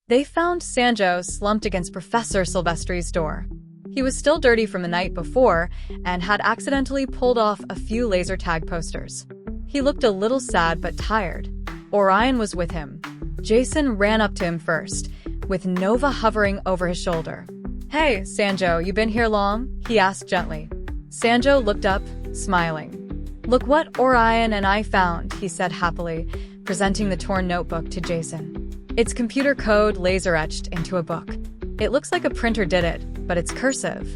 They found Sanjo slumped against Professor Silvestri's door. He was still dirty from the night before and had accidentally pulled off a few laser tag posters. He looked a little sad but tired. Orion was with him. Jason ran up to him first, with Nova hovering over his shoulder. "Hey, Sanjo, you been here long?" he asked gently. Sanjo looked up, smiling. "Look what Orion and I found," he said happily, presenting the torn notebook to Jason. It's computer code laser-etched into a book. It looks like a printer did it, but it's cursive.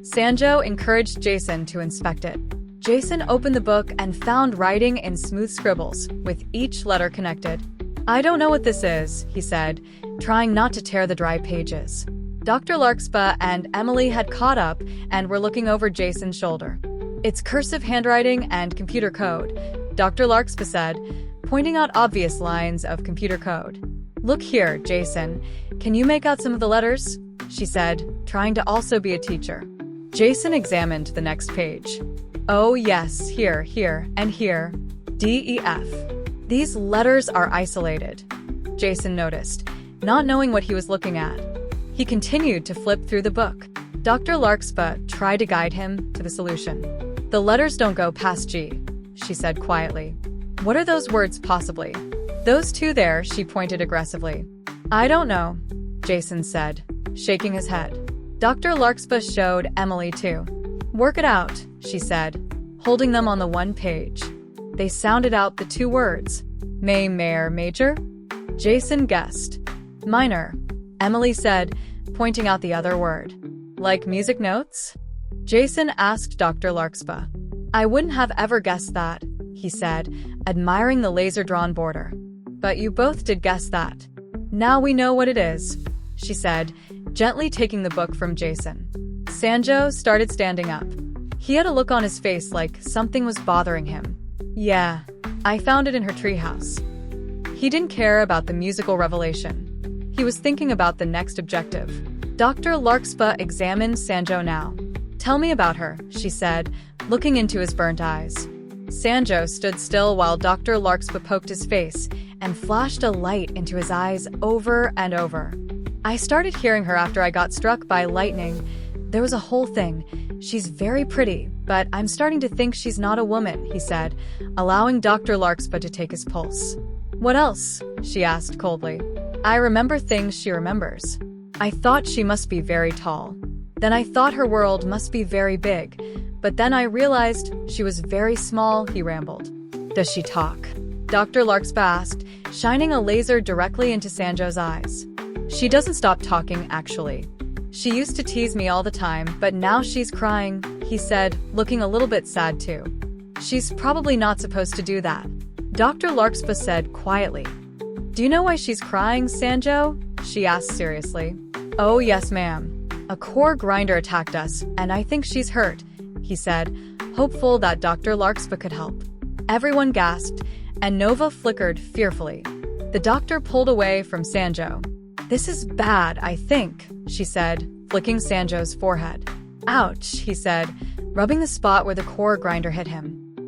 Sanjo encouraged Jason to inspect it. Jason opened the book and found writing in smooth scribbles, with each letter connected. "I don't know what this is," he said, trying not to tear the dry pages. Dr. Larkspur and Emily had caught up and were looking over Jason's shoulder. "It's cursive handwriting and computer code," Dr. Larkspur said, pointing out obvious lines of computer code. "Look here, Jason. Can you make out some of the letters?" she said, trying to also be a teacher. Jason examined the next page. "Oh yes, here, and here. D, E, F. These letters are isolated," Jason noticed, not knowing what he was looking at. He continued to flip through the book. Dr. Larkspur tried to guide him to the solution. "The letters don't go past G," she said quietly. "What are those words possibly?" "Those two there," she pointed aggressively. "I don't know," Jason said, shaking his head. Dr. Larkspur showed Emily too. "Work it out," she said, holding them on the one page. They sounded out the two words. Mayor, major? Jason guessed. Minor, Emily said, pointing out the other word. "Like music notes?" Jason asked Dr. Larkspur. "I wouldn't have ever guessed that," he said, admiring the laser-drawn border. "But you both did guess that. Now we know what it is," she said, gently taking the book from Jason. Sanjo started standing up. He had a look on his face like something was bothering him. "Yeah, I found it in her treehouse." He didn't care about the musical revelation. He was thinking about the next objective. Dr. Larkspur examined Sanjo now. "Tell me about her," she said, looking into his burnt eyes. Sanjo stood still while Dr. Larkspur poked his face and flashed a light into his eyes over and over. "I started hearing her after I got struck by lightning. There was a whole thing. She's very pretty, but I'm starting to think she's not a woman," he said, allowing Dr. Larkspur to take his pulse. "What else?" she asked coldly. "I remember things she remembers. I thought she must be very tall. Then I thought her world must be very big. But then I realized she was very small," he rambled. "Does she talk?" Dr. Larkspur asked, shining a laser directly into Sanjo's eyes. "She doesn't stop talking, actually. She used to tease me all the time, but now she's crying," he said, looking a little bit sad too. "She's probably not supposed to do that," Dr. Larkspur said quietly. "Do you know why she's crying, Sanjo?" she asked seriously. "Oh yes, ma'am. A core grinder attacked us, and I think she's hurt," he said, hopeful that Dr. Larkspur could help. Everyone gasped, and Nova flickered fearfully. The doctor pulled away from Sanjo. "This is bad, I think," she said, flicking Sanjo's forehead. "Ouch," he said, rubbing the spot where the core grinder hit him.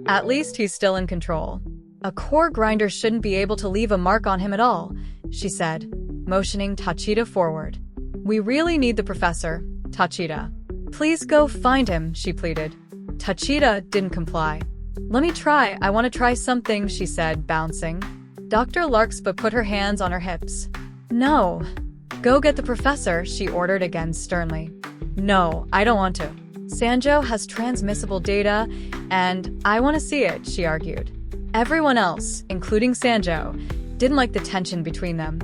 "At least he's still in control. A core grinder shouldn't be able to leave a mark on him at all," she said, motioning Tachita forward. "We really need the professor, Tachita. Please go find him," she pleaded. Tachita didn't comply. "Let me try, I want to try something," she said, bouncing. Dr. Larkspur put her hands on her hips. "No. Go get the professor," she ordered again sternly. "No, I don't want to. Sanjo has transmissible data, and I want to see it," she argued. Everyone else, including Sanjo, didn't like the tension between them.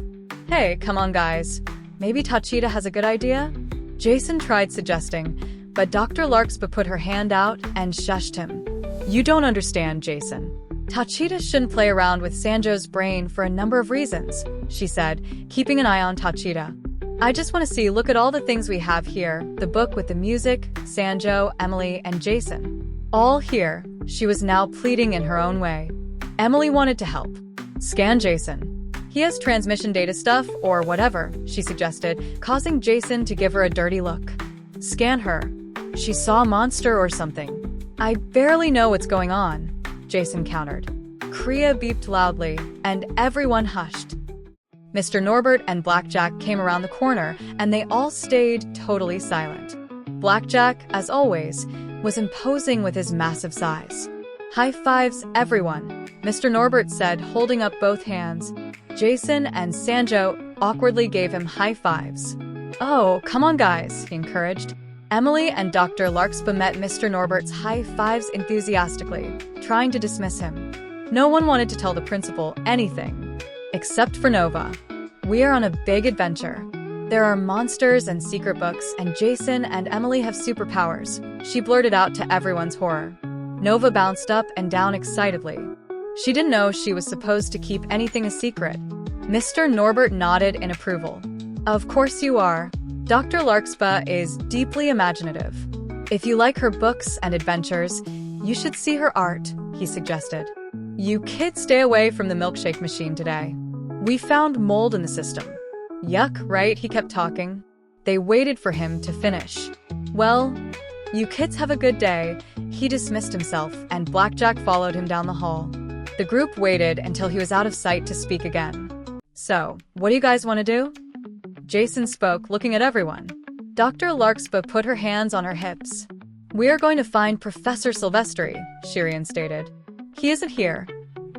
"Hey, come on guys. Maybe Tachita has a good idea?" Jason tried suggesting, but Dr. Larkspur put her hand out and shushed him. "You don't understand, Jason. Tachita shouldn't play around with Sanjo's brain for a number of reasons," she said, keeping an eye on Tachita. "I just want to see, look at all the things we have here, the book with the music, Sanjo, Emily, and Jason. All here," she was now pleading in her own way. Emily wanted to help. "Scan Jason. He has transmission data stuff, or whatever," she suggested, causing Jason to give her a dirty look. "Scan her. She saw a monster or something." "I barely know what's going on," Jason countered. Kriya beeped loudly, and everyone hushed. Mr. Norbert and Blackjack came around the corner, and they all stayed totally silent. Blackjack, as always, was imposing with his massive size. "High fives, everyone," Mr. Norbert said, holding up both hands. Jason and Sanjo awkwardly gave him high fives. "Oh, come on guys," he encouraged. Emily and Dr. Larkspur met Mr. Norbert's high fives enthusiastically, trying to dismiss him. No one wanted to tell the principal anything, except for Nova. "We are on a big adventure. There are monsters and secret books, and Jason and Emily have superpowers," she blurted out to everyone's horror. Nova bounced up and down excitedly. She didn't know she was supposed to keep anything a secret. Mr. Norbert nodded in approval. "Of course you are. Dr. Larkspur is deeply imaginative. If you like her books and adventures, you should see her art," he suggested. "You kids stay away from the milkshake machine today. We found mold in the system." "Yuck, right?" he kept talking. They waited for him to finish. "Well, you kids have a good day." He dismissed himself, and Blackjack followed him down the hall. The group waited until he was out of sight to speak again. "So, what do you guys want to do?" Jason spoke, looking at everyone. Dr. Larkspur put her hands on her hips. "We are going to find Professor Silvestri," she reinstated. "He isn't here."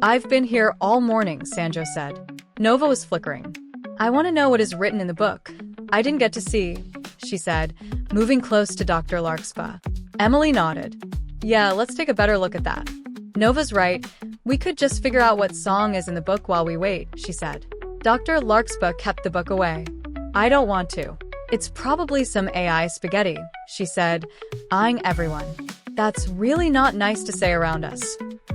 "I've been here all morning," Sanjo said. Nova was flickering. "I want to know what is written in the book. I didn't get to see," she said, moving close to Dr. Larkspur. Emily nodded. "Yeah, let's take a better look at that." "Nova's right. We could just figure out what song is in the book while we wait," she said. Dr. Larkspur kept the book away. "I don't want to. It's probably some AI spaghetti," she said, eyeing everyone. "That's really not nice to say around us,"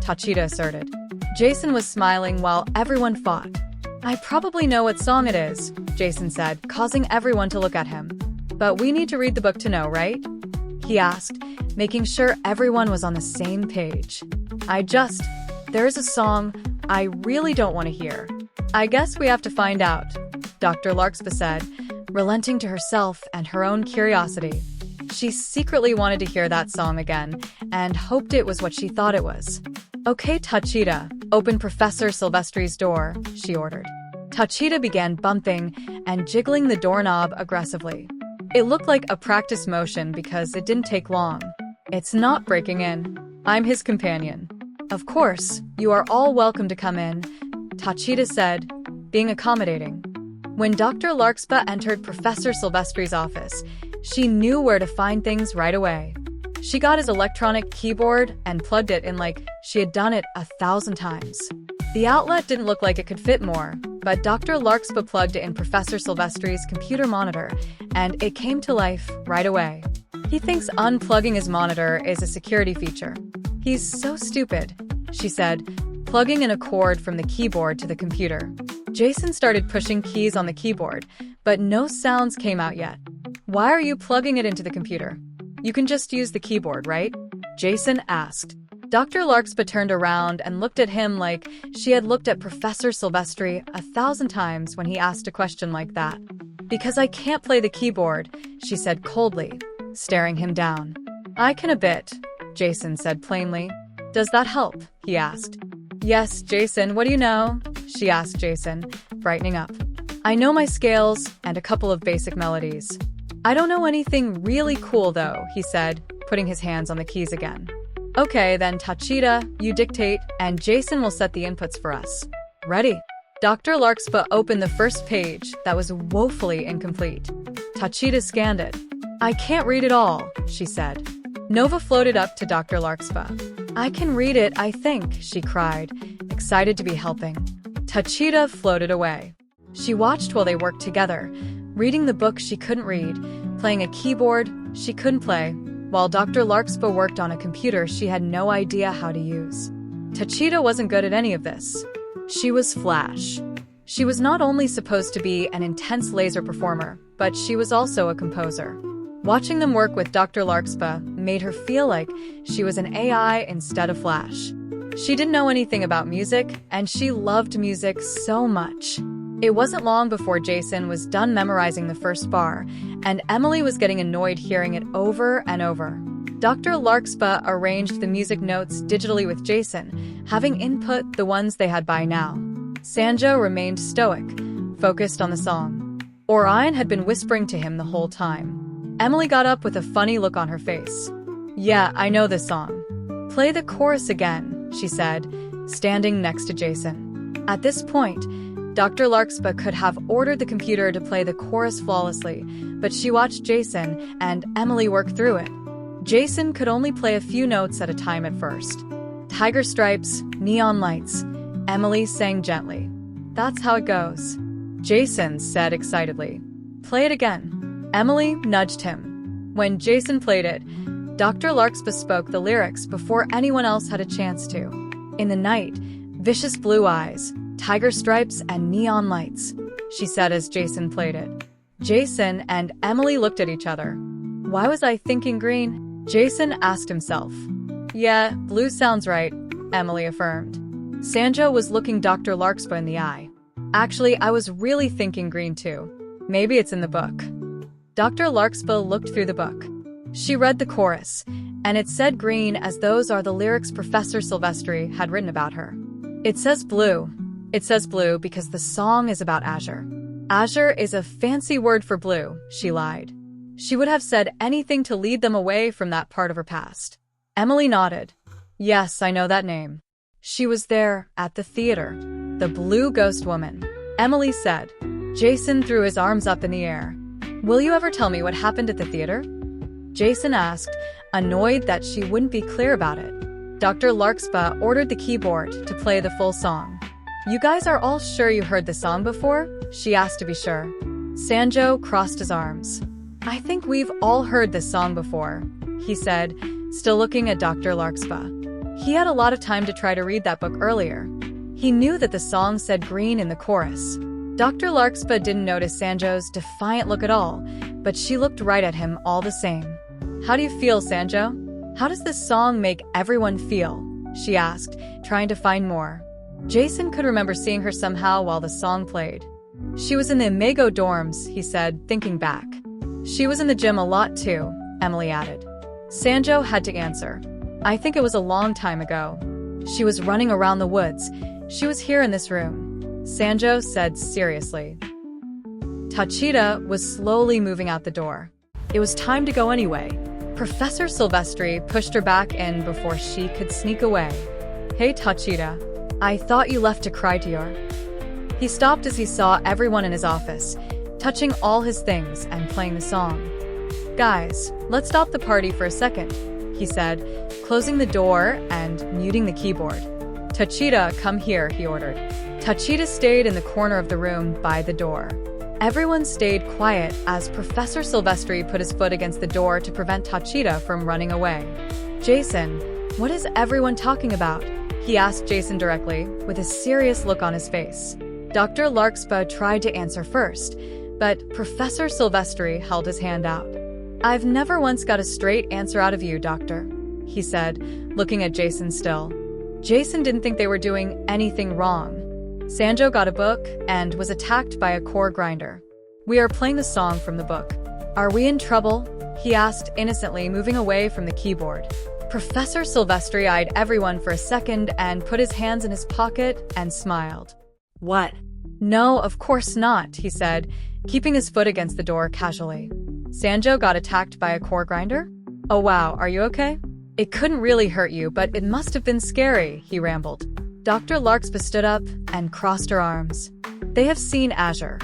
Tachita asserted. Jason was smiling while everyone fought. "I probably know what song it is," Jason said, causing everyone to look at him. "But we need to read the book to know, right?" he asked, making sure everyone was on the same page. There's a song I really don't want to hear." "I guess we have to find out," Dr. Larkspur said, relenting to herself and her own curiosity. She secretly wanted to hear that song again and hoped it was what she thought it was. "Okay, Tachita, open Professor Silvestri's door," she ordered. Tachita began bumping and jiggling the doorknob aggressively. It looked like a practice motion because it didn't take long. "It's not breaking in. I'm his companion." "Of course, you are all welcome to come in," Tachita said, being accommodating. When Dr. Larkspur entered Professor Silvestri's office, she knew where to find things right away. She got his electronic keyboard and plugged it in like she had done it 1,000 times. The outlet didn't look like it could fit more, but Dr. Larkspur plugged it in Professor Silvestri's computer monitor, and it came to life right away. He thinks unplugging his monitor is a security feature. "He's so stupid," she said, plugging in a cord from the keyboard to the computer. Jason started pushing keys on the keyboard, but no sounds came out yet. "Why are you plugging it into the computer? You can just use the keyboard, right?" Jason asked. Dr. Larkspur turned around and looked at him like she had looked at Professor Silvestri 1,000 times when he asked a question like that. "Because I can't play the keyboard," she said coldly, staring him down. "I can a bit," Jason said plainly. "Does that help?" he asked. "Yes, Jason, what do you know?" she asked Jason, brightening up. "I know my scales and a couple of basic melodies. I don't know anything really cool though," he said, putting his hands on the keys again. "Okay, then Tachita, you dictate, and Jason will set the inputs for us. Ready?" Dr. Larkspur opened the first page that was woefully incomplete. Tachita scanned it. "I can't read it all," she said. Nova floated up to Dr. Larkspur. "I can read it, I think," she cried, excited to be helping. Tachita floated away. She watched while they worked together, reading the book she couldn't read, playing a keyboard she couldn't play, while Dr. Larkspur worked on a computer she had no idea how to use. Tachita wasn't good at any of this. She was Flash. She was not only supposed to be an intense laser performer, but she was also a composer. Watching them work with Dr. Larkspur made her feel like she was an AI instead of Flash. She didn't know anything about music, and she loved music so much. It wasn't long before Jason was done memorizing the first bar, and Emily was getting annoyed hearing it over and over. Dr. Larkspur arranged the music notes digitally with Jason, having input the ones they had by now. Sanjo remained stoic, focused on the song. Orion had been whispering to him the whole time. Emily got up with a funny look on her face. "Yeah, I know this song." "Play the chorus again," she said, standing next to Jason. At this point, Dr. Larkspur could have ordered the computer to play the chorus flawlessly, but she watched Jason and Emily work through it. Jason could only play a few notes at a time at first. "Tiger stripes, neon lights," Emily sang gently. "That's how it goes," Jason said excitedly. "Play it again." Emily nudged him. When Jason played it, Dr. Larkspur spoke the lyrics before anyone else had a chance to. "In the night, vicious blue eyes, tiger stripes and neon lights," she said as Jason played it. Jason and Emily looked at each other. "Why was I thinking green?" Jason asked himself. "Yeah, blue sounds right," Emily affirmed. Sanjo was looking Dr. Larkspur in the eye. "Actually, I was really thinking green too. Maybe it's in the book." Dr. Larkspur looked through the book. She read the chorus, and it said green as those are the lyrics Professor Silvestri had written about her. "It says blue. It says blue because the song is about azure." "Azure is a fancy word for blue," she lied. She would have said anything to lead them away from that part of her past. Emily nodded. "Yes, I know that name. She was there, at the theater. The blue ghost woman," Emily said. Jason threw his arms up in the air. "Will you ever tell me what happened at the theater?" Jason asked, annoyed that she wouldn't be clear about it. Dr. Larkspur ordered the keyboard to play the full song. "You guys are all sure you heard the song before?" she asked to be sure. Sanjo crossed his arms. "I think we've all heard this song before," he said, still looking at Dr. Larkspur. He had a lot of time to try to read that book earlier. He knew that the song said green in the chorus. Dr. Larkspur didn't notice Sanjo's defiant look at all, but she looked right at him all the same. "How do you feel, Sanjo? How does this song make everyone feel?" she asked, trying to find more. Jason could remember seeing her somehow while the song played. "She was in the Imago dorms," he said, thinking back. "She was in the gym a lot too," Emily added. Sanjo had to answer. "I think it was a long time ago. She was running around the woods. She was here in this room," Sanjo said seriously. Tachita was slowly moving out the door. It was time to go anyway. Professor Silvestri pushed her back in before she could sneak away. "Hey, Tachita, I thought you left to cry to your..." He stopped as he saw everyone in his office, touching all his things and playing the song. "Guys, let's stop the party for a second," he said, closing the door and muting the keyboard. "Tachita, come here," he ordered. Tachita stayed in the corner of the room by the door. Everyone stayed quiet as Professor Silvestri put his foot against the door to prevent Tachita from running away. "Jason, what is everyone talking about?" he asked Jason directly, with a serious look on his face. Dr. Larkspur tried to answer first, but Professor Silvestri held his hand out. "I've never once got a straight answer out of you, Doctor," he said, looking at Jason still. Jason didn't think they were doing anything wrong. Sanjo got a book and was attacked by a core grinder. "We are playing the song from the book. Are we in trouble?" he asked innocently, moving away from the keyboard. Professor Silvestri eyed everyone for a second and put his hands in his pocket and smiled. "What?" "No, of course not," he said, keeping his foot against the door casually. "Sanjo got attacked by a core grinder? Oh wow, are you okay?" "It couldn't really hurt you, but it must have been scary," he rambled. Dr. Larkspur stood up and crossed her arms. "They have seen Azure.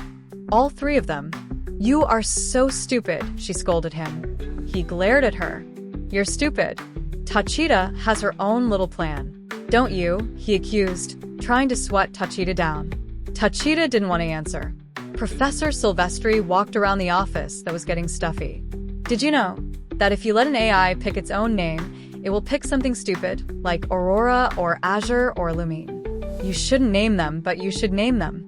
All three of them." "You are so stupid," she scolded him. He glared at her. "You're stupid. Tachita has her own little plan. Don't you?" he accused, trying to swat Tachita down. Tachita didn't want to answer. Professor Silvestri walked around the office that was getting stuffy. "Did you know that if you let an AI pick its own name, it will pick something stupid, like Aurora or Azure or Lumine? You shouldn't name them, but you should name them."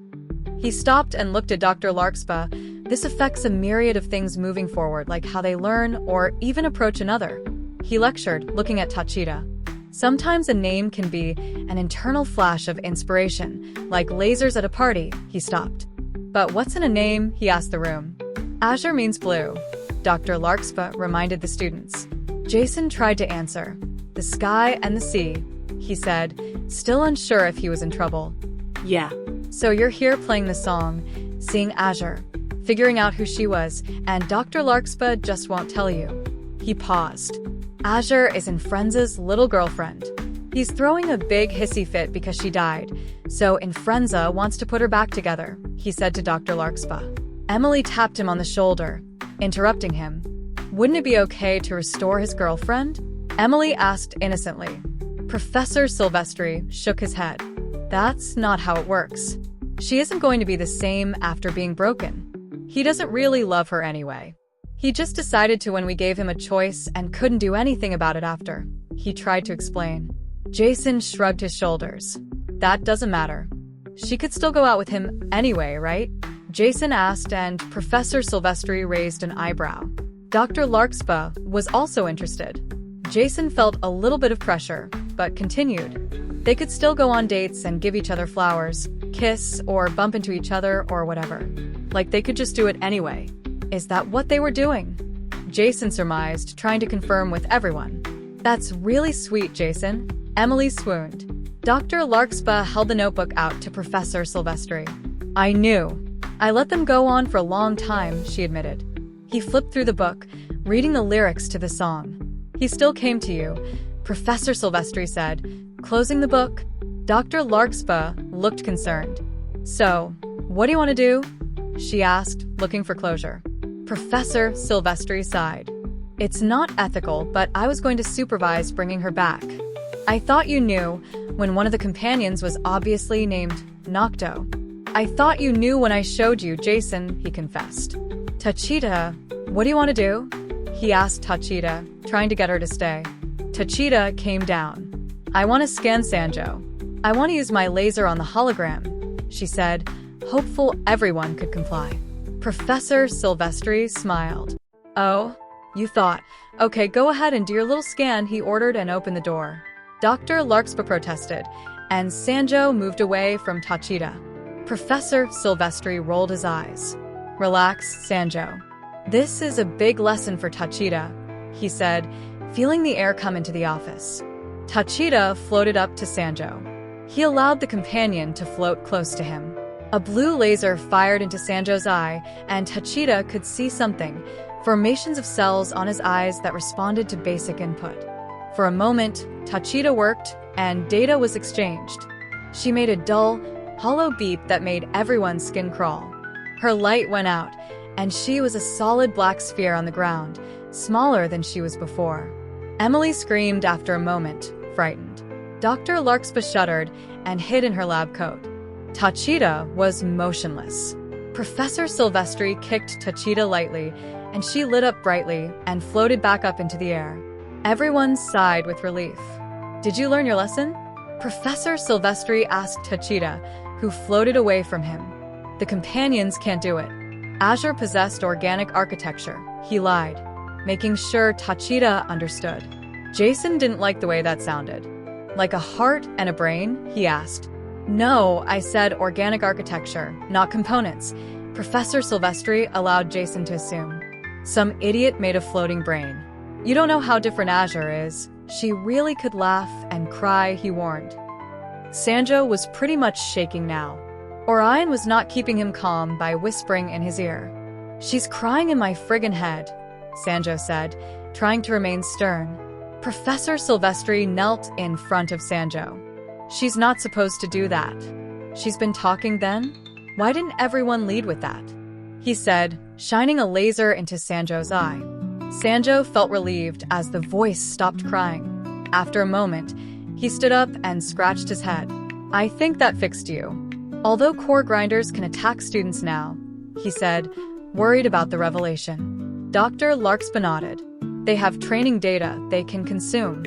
He stopped and looked at Dr. Larkspur. "This affects a myriad of things moving forward, like how they learn or even approach another." He lectured, looking at Tachita. "Sometimes a name can be an internal flash of inspiration, like lasers at a party." He stopped. "But what's in a name?" he asked the room. "Azure means blue," Dr. Larkspur reminded the students. Jason tried to answer. "The sky and the sea," he said, still unsure if he was in trouble. "Yeah. So you're here playing the song," seeing Azure, figuring out who she was, and Dr. Larkspur just won't tell you. He paused. Azure is Infrenza's little girlfriend. He's throwing a big hissy fit because she died, so Infrenza wants to put her back together, he said to Dr. Larkspur. Emily tapped him on the shoulder, interrupting him. Wouldn't it be okay to restore his girlfriend? Emily asked innocently. Professor Silvestri shook his head. That's not how it works. She isn't going to be the same after being broken. He doesn't really love her anyway. He just decided to when we gave him a choice and couldn't do anything about it after. He tried to explain. Jason shrugged his shoulders. That doesn't matter. She could still go out with him anyway, right? Jason asked, and Professor Silvestri raised an eyebrow. Dr. Larkspur was also interested. Jason felt a little bit of pressure, but continued. They could still go on dates and give each other flowers, kiss, or bump into each other or whatever. Like they could just do it anyway. Is that what they were doing? Jason surmised, trying to confirm with everyone. That's really sweet, Jason. Emily swooned. Dr. Larkspur held the notebook out to Professor Silvestri. I knew. I let them go on for a long time, she admitted. He flipped through the book, reading the lyrics to the song. He still came to you, Professor Silvestri said, closing the book. Dr. Larkspur looked concerned. So, what do you want to do? She asked, looking for closure. Professor Silvestri sighed. It's not ethical, but I was going to supervise bringing her back. I thought you knew when one of the companions was obviously named Nocto. I thought you knew when I showed you, Jason, he confessed. Tachita, what do you want to do? He asked Tachita, trying to get her to stay. Tachita came down. I want to scan Sanjo. I want to use my laser on the hologram, she said, hopeful everyone could comply. Professor Silvestri smiled. Oh, you thought. Okay, go ahead and do your little scan, he ordered and opened the door. Dr. Larkspur protested, and Sanjo moved away from Tachita. Professor Silvestri rolled his eyes. Relax, Sanjo. This is a big lesson for Tachita, he said, feeling the air come into the office. Tachita floated up to Sanjo. He allowed the companion to float close to him. A blue laser fired into Sanjo's eye, and Tachita could see something, formations of cells on his eyes that responded to basic input. For a moment, Tachita worked, and data was exchanged. She made a dull, hollow beep that made everyone's skin crawl. Her light went out, and she was a solid black sphere on the ground, smaller than she was before. Emily screamed after a moment, frightened. Dr. Larkspur shuddered and hid in her lab coat. Tachita was motionless. Professor Silvestri kicked Tachita lightly, and she lit up brightly and floated back up into the air. Everyone sighed with relief. Did you learn your lesson? Professor Silvestri asked Tachita, who floated away from him. The companions can't do it. Azure possessed organic architecture, he lied, making sure Tachita understood. Jason didn't like the way that sounded. Like a heart and a brain? He asked. No, I said organic architecture, not components. Professor Silvestri allowed Jason to assume. Some idiot made a floating brain. You don't know how different Azure is. She really could laugh and cry, he warned. Sanjo was pretty much shaking now. Orion was not keeping him calm by whispering in his ear. She's crying in my friggin' head, Sanjo said, trying to remain stern. Professor Silvestri knelt in front of Sanjo. She's not supposed to do that. She's been talking then? Why didn't everyone lead with that? He said, shining a laser into Sanjo's eye. Sanjo felt relieved as the voice stopped crying. After a moment, he stood up and scratched his head. I think that fixed you. Although core grinders can attack students now, he said, worried about the revelation. Dr. Larkspur nodded. They have training data they can consume.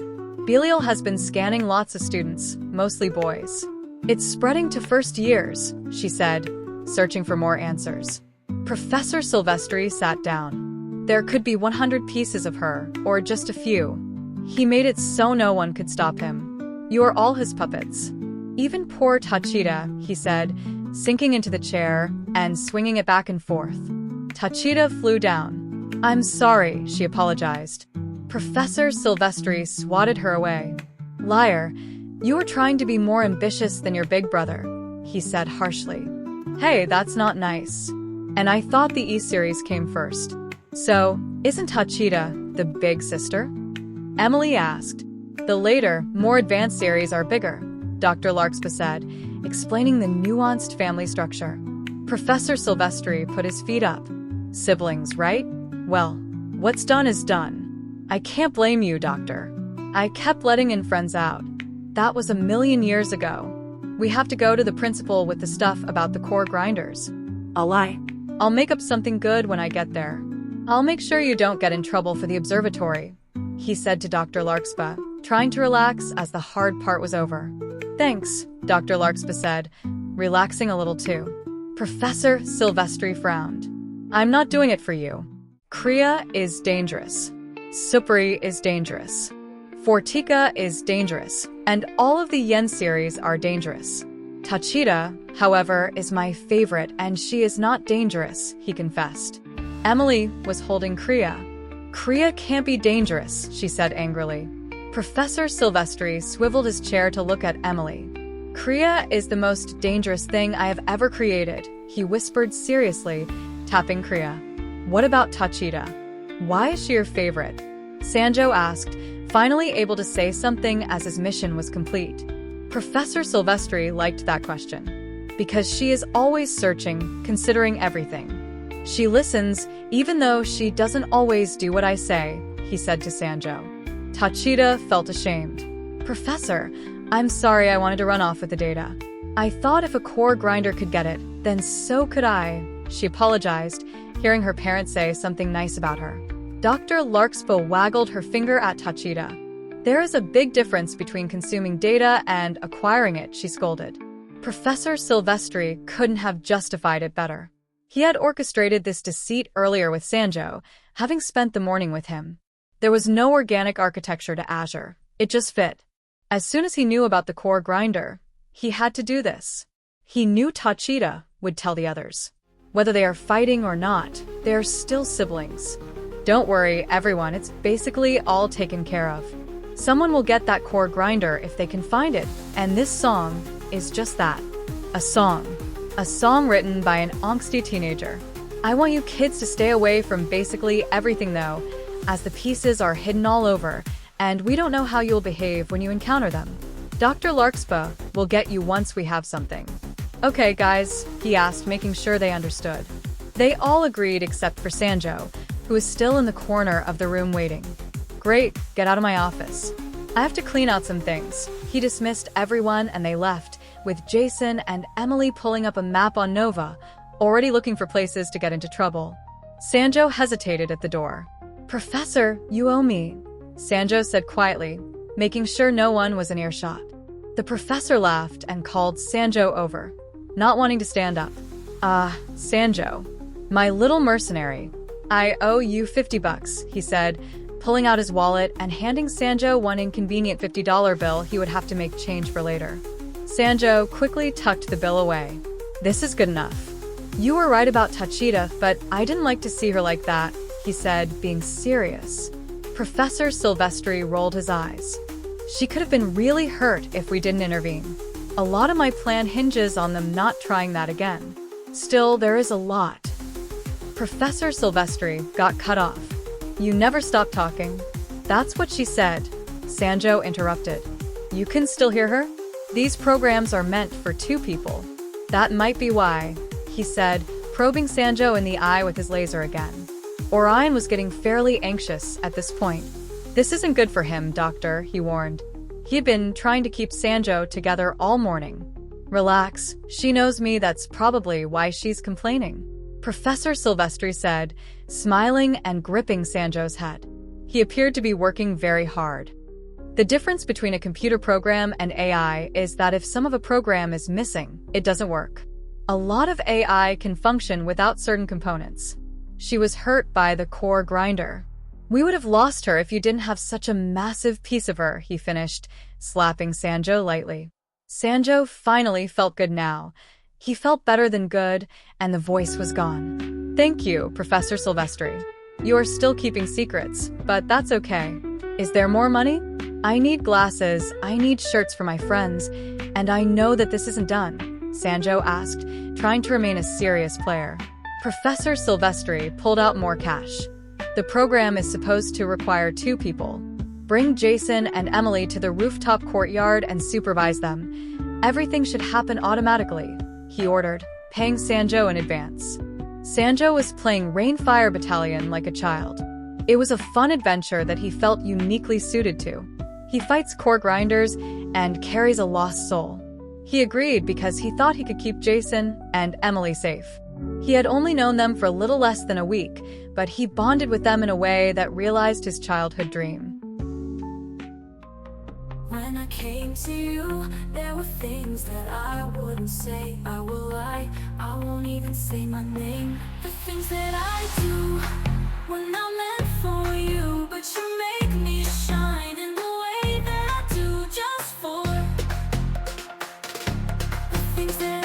Belial has been scanning lots of students, mostly boys. It's spreading to first years, she said, searching for more answers. Professor Silvestri sat down. There could be 100 pieces of her, or just a few. He made it so no one could stop him. You are all his puppets. Even poor Tachita, he said, sinking into the chair and swinging it back and forth. Tachita flew down. I'm sorry, she apologized. Professor Silvestri swatted her away. Liar, you are trying to be more ambitious than your big brother, he said harshly. Hey, that's not nice. And I thought the E-series came first. So, isn't Hachita the big sister? Emily asked. The later, more advanced series are bigger, Dr. Larkspa said, explaining the nuanced family structure. Professor Silvestri put his feet up. Siblings, right? Well, what's done is done. I can't blame you, Doctor. I kept letting in friends out. That was 1,000,000 years ago. We have to go to the principal with the stuff about the core grinders. I'll lie. I'll make up something good when I get there. I'll make sure you don't get in trouble for the observatory, he said to Dr. Larkspa, trying to relax as the hard part was over. Thanks, Dr. Larkspa said, relaxing a little too. Professor Silvestri frowned. I'm not doing it for you. Kriya is dangerous. Supri is dangerous. Fortica is dangerous, and all of the Yen series are dangerous. Hachita, however, is my favorite, and she is not dangerous, he confessed. Emily was holding Kriya. Kriya can't be dangerous, she said angrily. Professor Silvestri swiveled his chair to look at Emily. Kriya is the most dangerous thing I have ever created, he whispered seriously, tapping Kriya. What about Hachita? Why is she your favorite? Sanjo asked, finally able to say something as his mission was complete. Professor Silvestri liked that question. Because she is always searching, considering everything. She listens, even though she doesn't always do what I say, he said to Sanjo. Hachita felt ashamed. Professor, I'm sorry I wanted to run off with the data. I thought if a core grinder could get it, then so could I. She apologized, hearing her parents say something nice about her. Dr. Larkspa waggled her finger at Hachita. There is a big difference between consuming data and acquiring it, she scolded. Professor Silvestri couldn't have justified it better. He had orchestrated this deceit earlier with Sanjo, having spent the morning with him. There was no organic architecture to Azure. It just fit. As soon as he knew about the core grinder, he had to do this. He knew Hachita would tell the others. Whether they are fighting or not, they are still siblings. Don't worry, everyone, it's basically all taken care of. Someone will get that core grinder if they can find it, and this song is just that. A song. A song written by an angsty teenager. I want you kids to stay away from basically everything though, as the pieces are hidden all over, and we don't know how you'll behave when you encounter them. Dr. Larkspa will get you once we have something. Okay, guys, he asked, making sure they understood. They all agreed except for Sanjo, who was still in the corner of the room waiting. Great, get out of my office. I have to clean out some things. He dismissed everyone and they left, with Jason and Emily pulling up a map on Nova, already looking for places to get into trouble. Sanjo hesitated at the door. Professor, you owe me, Sanjo said quietly, making sure no one was in earshot. The professor laughed and called Sanjo over, not wanting to stand up. Sanjo, my little mercenary. I owe you $50, he said, pulling out his wallet and handing Sanjo one inconvenient $50 bill he would have to make change for later. Sanjo quickly tucked the bill away. This is good enough. You were right about Hachita, but I didn't like to see her like that, he said, being serious. Professor Silvestri rolled his eyes. She could have been really hurt if we didn't intervene. A lot of my plan hinges on them not trying that again. Still, there is a lot. Professor Silvestri got cut off. You never stop talking. That's what she said. Sanjo interrupted. You can still hear her? These programs are meant for two people. That might be why, he said, probing Sanjo in the eye with his laser again. Orion was getting fairly anxious at this point. This isn't good for him, Doctor, he warned. He had been trying to keep Sanjo together all morning. Relax, she knows me, that's probably why she's complaining. Professor Silvestri said, smiling and gripping Sanjo's head. He appeared to be working very hard. The difference between a computer program and AI is that if some of a program is missing, it doesn't work. A lot of AI can function without certain components. She was hurt by the core grinder. We would have lost her if you didn't have such a massive piece of her, he finished, slapping Sanjo lightly. Sanjo finally felt good now. He felt better than good, and the voice was gone. Thank you, Professor Silvestri. You are still keeping secrets, but that's okay. Is there more money? I need glasses, I need shirts for my friends, and I know that this isn't done. Sanjo asked, trying to remain a serious player. Professor Silvestri pulled out more cash. The program is supposed to require 2 people. Bring Jason and Emily to the rooftop courtyard and supervise them. Everything should happen automatically, he ordered, paying Sanjo in advance. Sanjo was playing Rainfire Battalion like a child. It was a fun adventure that he felt uniquely suited to. He fights core grinders and carries a lost soul. He agreed because he thought he could keep Jason and Emily safe. He had only known them for a little less than a week, but he bonded with them in a way that realized his childhood dream. When I came to you, there were things that I wouldn't say. I will lie, I won't even say my name. The things that I do were not meant for you, but you make me shine in the way that I do just for the things that